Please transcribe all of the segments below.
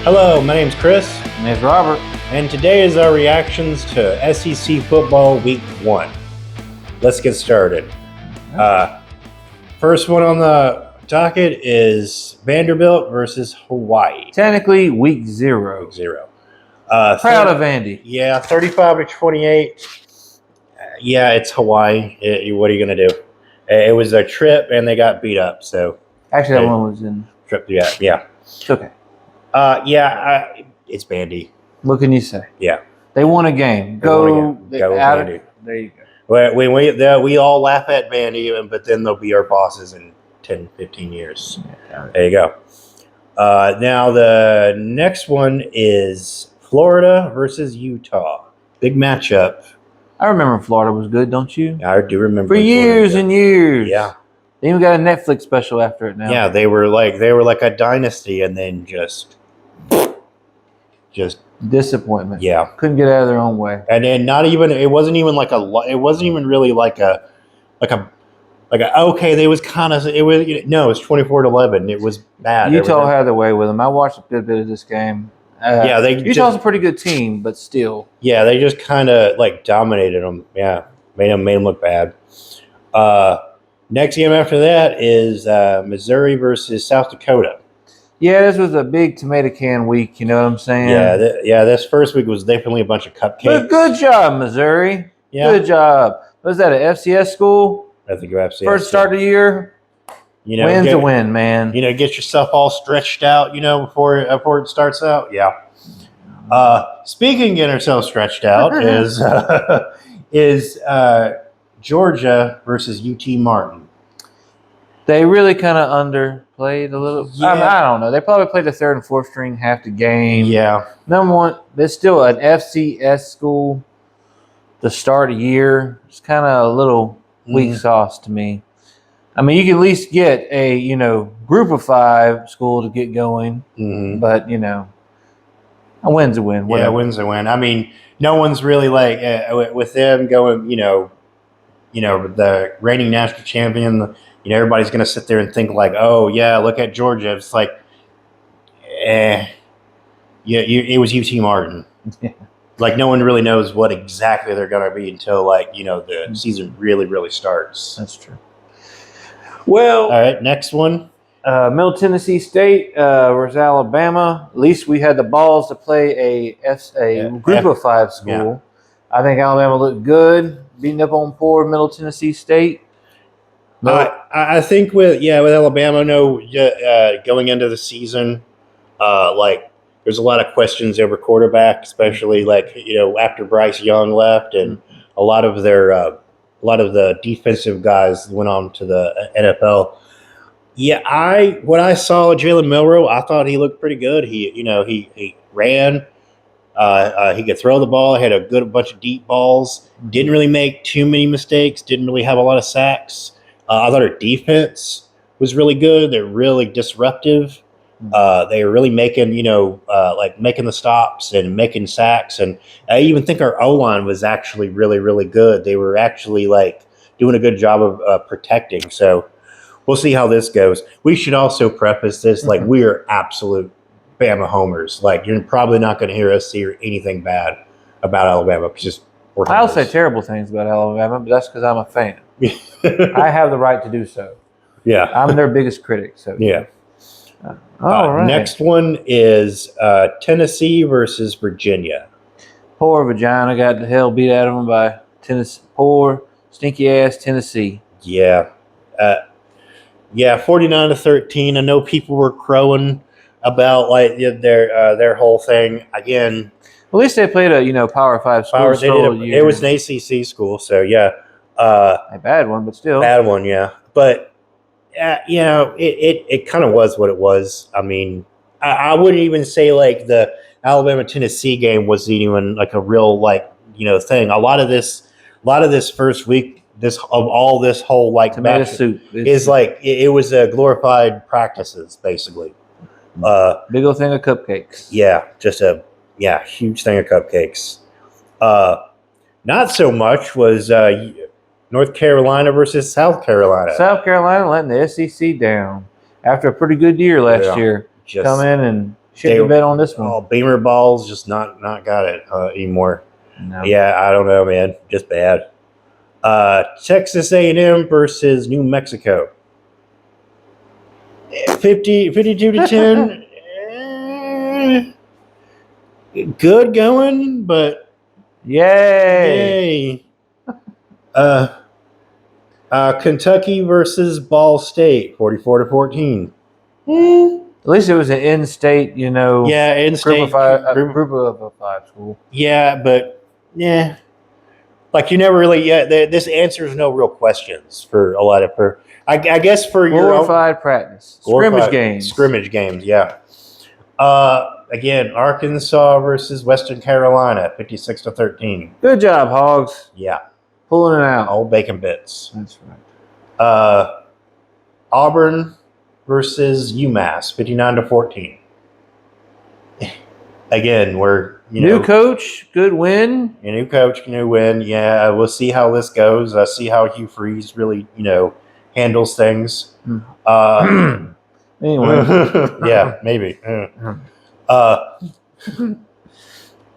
Hello, my name's Chris, And it's Robert. and today is our reactions to SEC Football Week 1. Let's get started. First one on the docket is Vanderbilt versus Hawaii. Technically, week 0. 0. Proud of Andy. Yeah, 35-28. Yeah, it's Hawaii. What are you going to do? It was a trip, and they got beat up, so... Actually, that one was in. Trip, yeah. It's okay. It's Bandy. What can you say? Yeah. They won a game. Go Vandy. There you go. We all laugh at Vandy, but then they'll be our bosses in 10, 15 years. There you go. Now the next one is Florida versus Utah. Big matchup. I remember Florida was good, don't you? I do remember. For years Florida. and years. Yeah. They even got a Netflix special after it now. Yeah, they were like a dynasty, and then just Disappointment. yeah. Couldn't get out of their own way. And then it wasn't even really like a okay, it was 24-11. It was bad. Utah had their way with them. I watched a good bit of this game. Utah's a pretty good team, but still. Yeah, they just kind of like dominated them. Yeah, made them look bad. Next game after that is Missouri versus South Dakota. Yeah, this was a big tomato can week. You know what I'm saying? Yeah. This first week was definitely a bunch of cupcakes. But good job, Missouri. Yeah. Good job. Was that an FCS school? I think you have First start of the year. Win's a win, man. Get yourself all stretched out. Before it starts out. Yeah. Speaking of getting ourselves stretched out is Georgia versus UT Martin. They really kind of underplayed a little. Yeah. I don't know. They probably played the third and fourth string half the game. Yeah. Number one, there's still an FCS school. The start of the year, it's kind of a little weak sauce to me. I mean, you can at least get a group of 5 school to get going, but a win's a win. Whatever. Yeah, win's a win. I mean, no one's really like with them going. The reigning national champion. Everybody's going to sit there and think like, oh, yeah, look at Georgia. It's like, it was UT Martin. Yeah. Like, no one really knows what exactly they're going to be until, the season really, really starts. That's true. Well, all right, next one. Middle Tennessee State versus Alabama. At least we had the balls to play a group of 5 school. Yeah. I think Alabama looked good, beating up on poor Middle Tennessee State. I think with Alabama, going into the season, there's a lot of questions over quarterback, especially after Bryce Young left, and a lot of the defensive guys went on to the NFL. Yeah, what I saw of Jalen Milroe, I thought he looked pretty good. He ran. He could throw the ball. Had a bunch of deep balls. Didn't really make too many mistakes. Didn't really have a lot of sacks. I thought our defense was really good. They're really disruptive. They were really making, making the stops and making sacks. And I even think our O-line was actually really, really good. They were actually doing a good job of protecting. So we'll see how this goes. We should also preface this we are absolute Bama homers. You're probably not going to hear us say anything bad about Alabama. I'll say terrible things about Alabama, but that's because I'm a fan. I have the right to do so. Yeah. I'm their biggest critic. So yeah. All right. Next one is Tennessee versus Virginia. Poor Virginia got the hell beat out of them by Tennessee. Poor stinky ass Tennessee. Yeah. 49-13. I know people were crowing about their whole thing again. At least they played a Power 5 school. It was an ACC school, so yeah. A bad one, but still. Bad one, yeah. But it kind of was what it was. I mean, I wouldn't even say the Alabama-Tennessee game was even a real thing. A lot of this first week, this whole tomato soup is it was glorified practices basically. Big old thing of cupcakes. Yeah, just a huge thing of cupcakes. Not so much was North Carolina versus South Carolina. South Carolina letting the SEC down after a pretty good year last year. Come in and Shouldn't have bet on this one. Oh, Beamer balls just not got it anymore. No. Yeah, I don't know, man. Just bad. Texas A&M versus New Mexico. 52 to 10. Good going, but Yay! Kentucky versus Ball State, 44 to 14. At least it was an in-state, Yeah, in-state group of five school. Yeah, but yeah, like you never really. Yeah, this answers no real questions for a lot of. I guess for your Glorified practice, scrimmage games. Scrimmage games, yeah. Again, Arkansas versus Western Carolina, 56 to 13. Good job, Hogs. Yeah, Pulling it out. all bacon bits. That's right. Auburn versus UMass, 59 to 14. Again, we're new coach, good win. A new coach, new win. Yeah, we'll see how this goes. See how Hugh Freeze really, handles things. Anyway, yeah, maybe.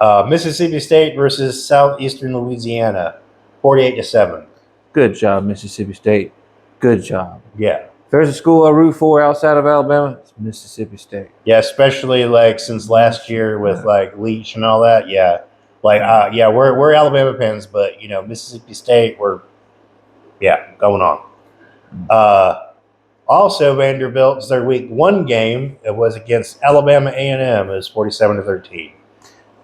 Mississippi State versus Southeastern Louisiana, 48 to 7. good job, Mississippi State. Good job. Yeah. If there's a school I root for outside of Alabama, it's Mississippi State. Yeah, especially since last year with Leach and all that. Yeah. We're Alabama fans, but Mississippi State, we're going on. Also, Vanderbilt's their week 1 game. It was against Alabama A&M. It was 47 to 13.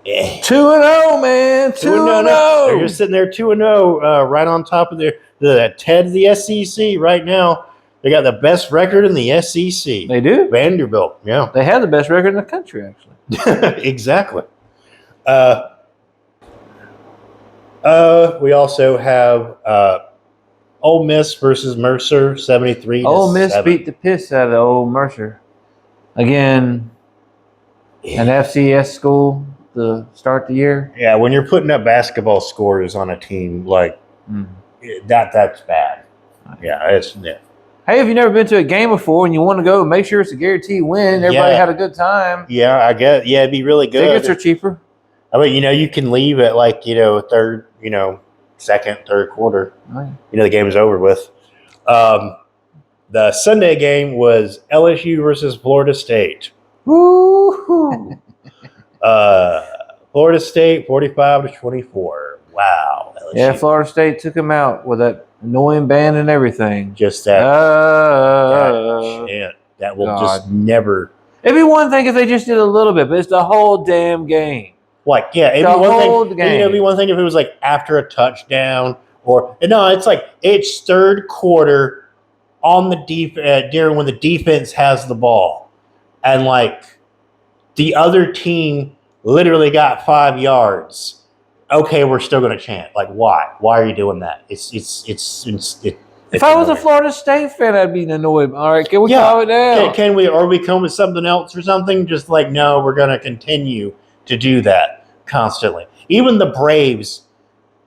2-0, man. 2-0. They're just sitting there 2-0, right on top of the head of the SEC right now. They got the best record in the SEC. They do. Vanderbilt, yeah. They have the best record in the country, actually. Exactly. We also have Ole Miss versus Mercer, 73 to 7. Ole Miss beat the piss out of Old Mercer. Again, an FCS school to start the year. Yeah, when you're putting up basketball scores on a team that's bad. Yeah. Hey, if you've never been to a game before and you want to go, make sure it's a guaranteed win. Everybody had a good time. Yeah, I guess. Yeah, it'd be really good. Tickets are cheaper. I mean, you can leave at third, second, third quarter. Right. The game's over with. The Sunday game was LSU versus Florida State. Woo-hoo. Florida State, 45 to 24. Wow. LSU. Yeah, Florida State took him out with that annoying band and everything. Just that. That will just never. It'd be one thing if they just did a little bit, but it's the whole damn game. It'd be one thing if it was after a touchdown it's third quarter on the during when the defense has the ball, and the other team literally got 5 yards. Okay, we're still going to chant. Why? Why are you doing that? If I was a Florida State fan, I'd be annoyed. All right, can we calm it down? Can we, or we come with something else or something? Just no, we're going to continue to do that constantly. Even the Braves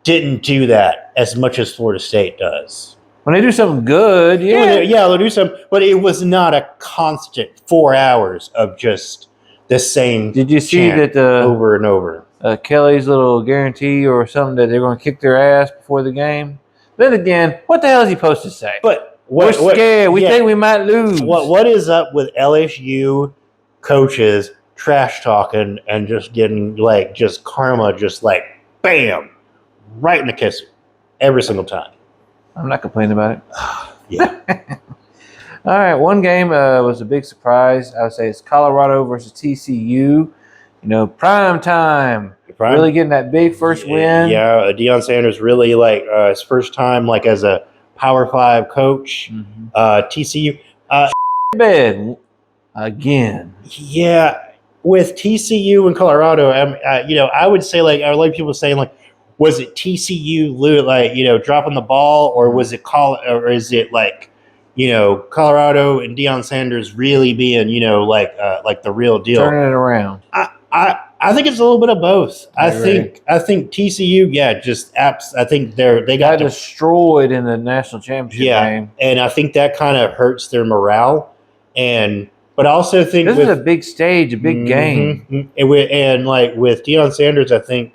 didn't do that as much as Florida State does. When they do something good, they'll do something, but it was not a constant 4 hours of just the same. Did you see that over and over? Kelly's little guarantee or something that they're going to kick their ass before the game? Then again, what the hell is he supposed to say? But we're scared. We think we might lose. What is up with LSU coaches trash talking and just getting just karma, just bam, right in the kisser every single time? I'm not complaining about it. Yeah. All right, one game was a big surprise. I would say it's Colorado versus TCU. Prime time. Really getting that big first win. Yeah, Deion Sanders really his first time as a Power 5 coach. Mm-hmm. TCU. Bed again. Yeah, with TCU and Colorado, I would say I like people saying was it TCU dropping the ball, or was it or is it Colorado and Deion Sanders really being the real deal, turning it around? I think it's a little bit of both. I think TCU, just apps. I think they got destroyed in the national championship game, and I think that kind of hurts their morale. But But I also think This is a big stage, a big game. and like with Deion Sanders, I think,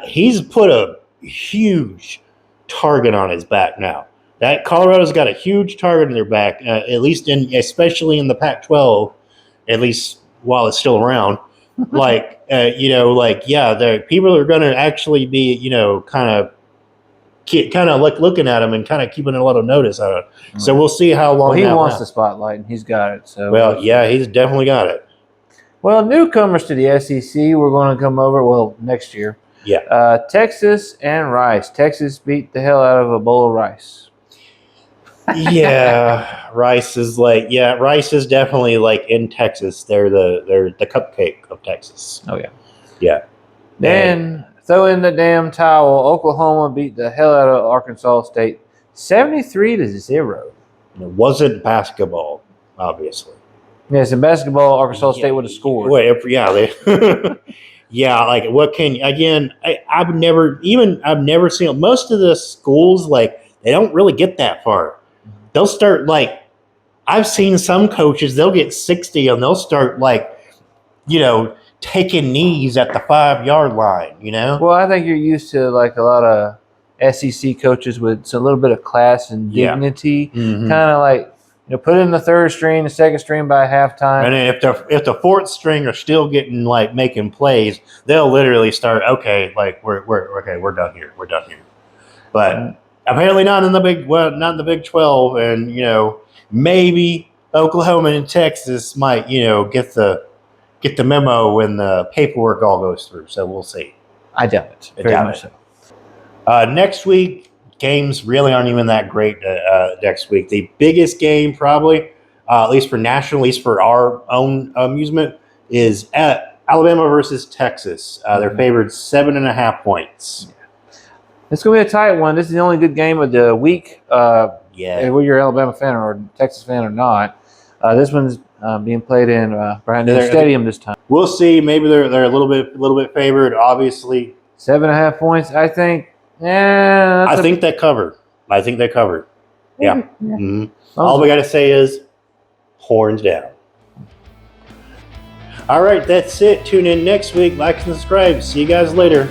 he's put a huge target on his back now. That Colorado's got a huge target in their back, especially in the Pac-12, at least while it's still around. The people are going to actually be, kind of like looking at him and kind of keeping a lot of notice on it. So we'll see how long. Well, he wants the spotlight, and he's got it. So he's definitely got it. Well, newcomers to the SEC, we're going to come over. Next year. Yeah. Texas and Rice. Texas beat the hell out of a bowl of rice. Yeah, Rice is definitely like in Texas. They're the cupcake of Texas. Oh yeah. Yeah. Then throw in the damn towel. Oklahoma beat the hell out of Arkansas State, 73-0. It wasn't basketball, obviously. Yes, in basketball, Arkansas State would have scored. Like what can again? I've never seen most of the schools they don't really get that far. They'll start I've seen some coaches, they'll get 60 and they'll start taking knees at the 5-yard line, Well, I think you're used to a lot of SEC coaches with a little bit of class and dignity, kind of put in the third string, the second string by halftime. And then if the fourth string are still getting making plays, they'll literally start we're done here. But apparently not in the Big 12, and maybe Oklahoma and Texas might get the memo when the paperwork all goes through. So we'll see. I doubt it. Very much so. Next week, games really aren't even that great next week. The biggest game probably, at least for our own amusement, is at Alabama versus Texas. They're favored 7.5 points. It's going to be a tight one. This is the only good game of the week. Whether you're an Alabama fan or Texas fan or not. This one's being played in Brand New Stadium this time. We'll see. Maybe they're a little bit favored. Obviously, 7.5 points. I think. I think they covered. Yeah. Mm-hmm. All we got to say is horns down. All right, that's it. Tune in next week. Like and subscribe. See you guys later.